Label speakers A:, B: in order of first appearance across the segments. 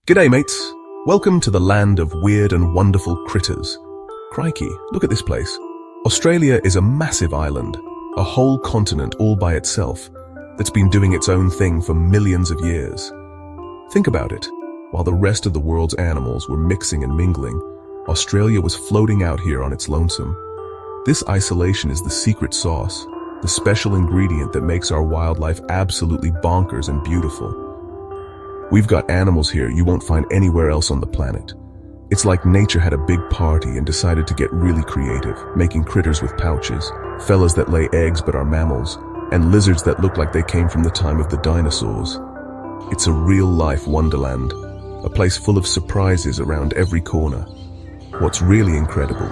A: G'day mates, welcome to the land of weird and wonderful critters. Crikey, look at this place. Australia is a massive island, a whole continent all by itself, that's been doing its own thing for millions of years. Think about it, while the rest of the world's animals were mixing and mingling, Australia was floating out here on its lonesome. This isolation is the secret sauce, the special ingredient that makes our wildlife absolutely bonkers and beautiful. We've got animals here you won't find anywhere else on the planet. It's like nature had a big party and decided to get really creative, making critters with pouches, fellas that lay eggs but are mammals, and lizards that look like they came from the time of the dinosaurs. It's a real-life wonderland, a place full of surprises around every corner. What's really incredible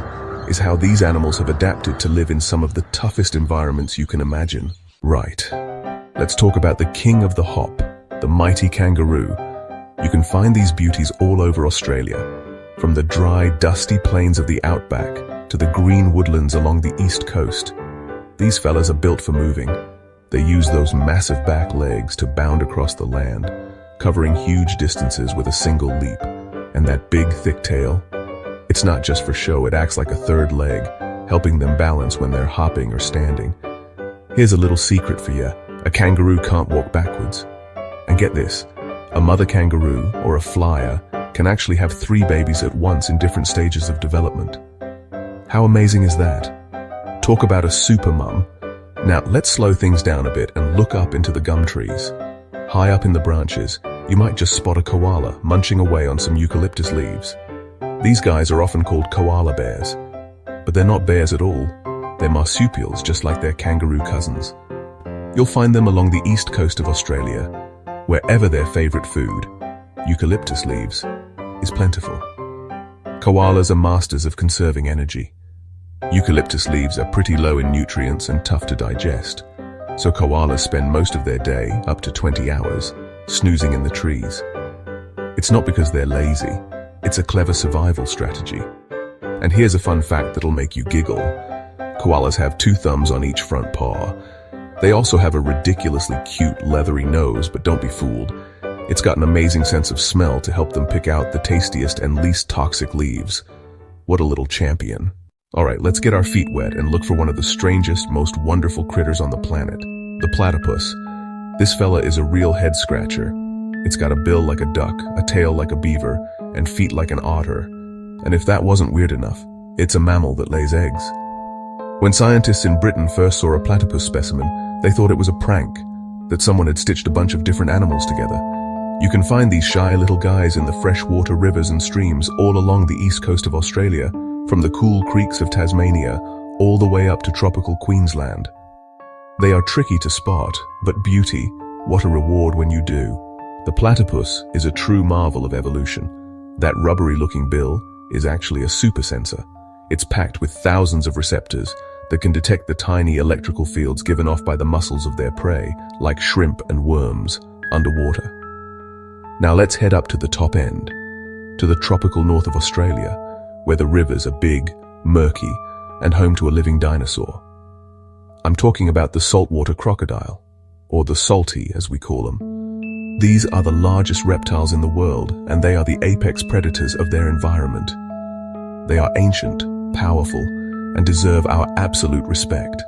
A: is how these animals have adapted to live in some of the toughest environments you can imagine. Right, let's talk about the king of the hop, the mighty kangaroo. You can find these beauties all over Australia, from the dry, dusty plains of the outback to the green woodlands along the east coast. These fellas are built for moving. They use those massive back legs to bound across the land, covering huge distances with a single leap. And that big, thick tail, it's not just for show, it acts like a third leg, helping them balance when they're hopping or standing. Here's a little secret for you. A kangaroo can't walk backwards. And get this, a mother kangaroo, or a flyer, can actually have 3 babies at once in different stages of development. How amazing is that? Talk about a super mum. Now let's slow things down a bit and look up into the gum trees. High up in the branches, you might just spot a koala munching away on some eucalyptus leaves. These guys are often called koala bears, but they're not bears at all. They're marsupials, just like their kangaroo cousins. You'll find them along the east coast of Australia, wherever their favorite food, eucalyptus leaves, is plentiful. Koalas are masters of conserving energy. Eucalyptus leaves are pretty low in nutrients and tough to digest, so koalas spend most of their day, up to 20 hours, snoozing in the trees. It's not because they're lazy, it's a clever survival strategy. And here's a fun fact that'll make you giggle. Koalas have 2 thumbs on each front paw. They also have a ridiculously cute, leathery nose, but don't be fooled. It's got an amazing sense of smell to help them pick out the tastiest and least toxic leaves. What a little champion. Alright, let's get our feet wet and look for one of the strangest, most wonderful critters on the planet, the platypus. This fella is a real head scratcher. It's got a bill like a duck, a tail like a beaver, and feet like an otter. And if that wasn't weird enough, it's a mammal that lays eggs. When scientists in Britain first saw a platypus specimen, they thought it was a prank, that someone had stitched a bunch of different animals together. You can find these shy little guys in the freshwater rivers and streams all along the east coast of Australia, from the cool creeks of Tasmania all the way up to tropical Queensland. They are tricky to spot, but beauty, what a reward when you do. The platypus is a true marvel of evolution. That rubbery-looking bill is actually a supersensor. It's packed with thousands of receptors that can detect the tiny electrical fields given off by the muscles of their prey, like shrimp and worms, underwater. Now let's head up to the top end, to the tropical north of Australia, where the rivers are big, murky, and home to a living dinosaur. I'm talking about the saltwater crocodile, or the salty as we call them. These are the largest reptiles in the world, and they are the apex predators of their environment. They are ancient, powerful, and deserve our absolute respect.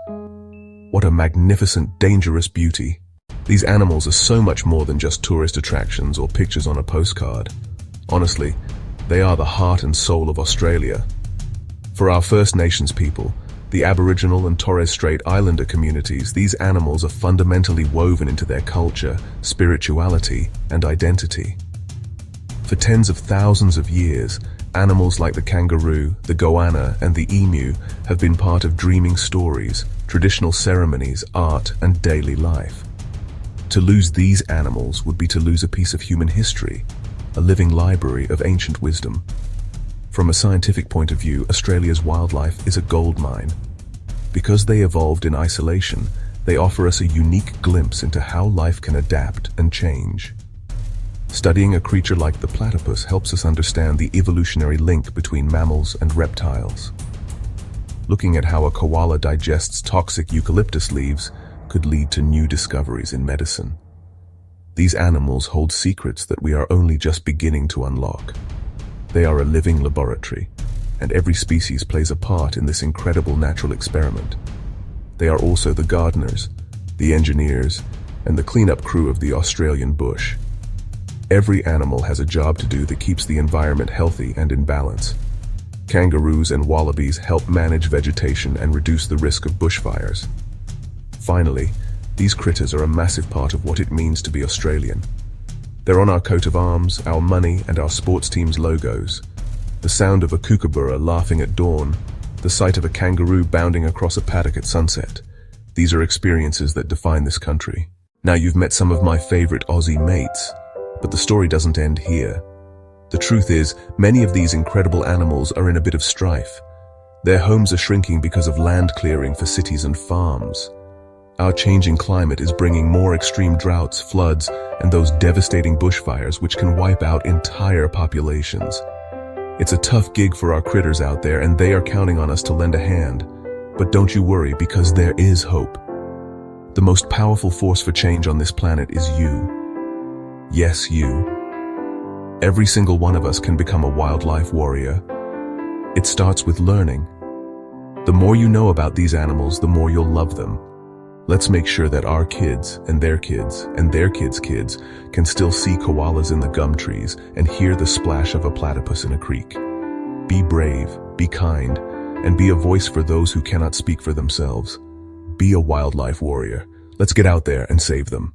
A: What a magnificent, dangerous beauty. These animals are so much more than just tourist attractions or pictures on a postcard. Honestly, they are the heart and soul of Australia. For our First Nations people, the Aboriginal and Torres Strait Islander communities, these animals are fundamentally woven into their culture, spirituality, and identity. For tens of thousands of years, animals like the kangaroo, the goanna, and the emu have been part of dreaming stories, traditional ceremonies, art, and daily life. To lose these animals would be to lose a piece of human history, a living library of ancient wisdom. From a scientific point of view, Australia's wildlife is a goldmine. Because they evolved in isolation, they offer us a unique glimpse into how life can adapt and change. Studying a creature like the platypus helps us understand the evolutionary link between mammals and reptiles. Looking at how a koala digests toxic eucalyptus leaves could lead to new discoveries in medicine. These animals hold secrets that we are only just beginning to unlock. They are a living laboratory, and every species plays a part in this incredible natural experiment. They are also the gardeners, the engineers, and the cleanup crew of the Australian bush. Every animal has a job to do that keeps the environment healthy and in balance. Kangaroos and wallabies help manage vegetation and reduce the risk of bushfires. Finally, these critters are a massive part of what it means to be Australian. They're on our coat of arms, our money, and our sports team's logos. The sound of a kookaburra laughing at dawn, the sight of a kangaroo bounding across a paddock at sunset. These are experiences that define this country. Now you've met some of my favorite Aussie mates, but the story doesn't end here. The truth is, many of these incredible animals are in a bit of strife. Their homes are shrinking because of land clearing for cities and farms. Our changing climate is bringing more extreme droughts, floods, and those devastating bushfires which can wipe out entire populations. It's a tough gig for our critters out there, and they are counting on us to lend a hand. But don't you worry, because there is hope. The most powerful force for change on this planet is you. Yes, you. Every single one of us can become a wildlife warrior. It starts with learning. The more you know about these animals, the more you'll love them. Let's make sure that our kids and their kids and their kids' kids can still see koalas in the gum trees and hear the splash of a platypus in a creek. Be brave, be kind, and be a voice for those who cannot speak for themselves. Be a wildlife warrior. Let's get out there and save them.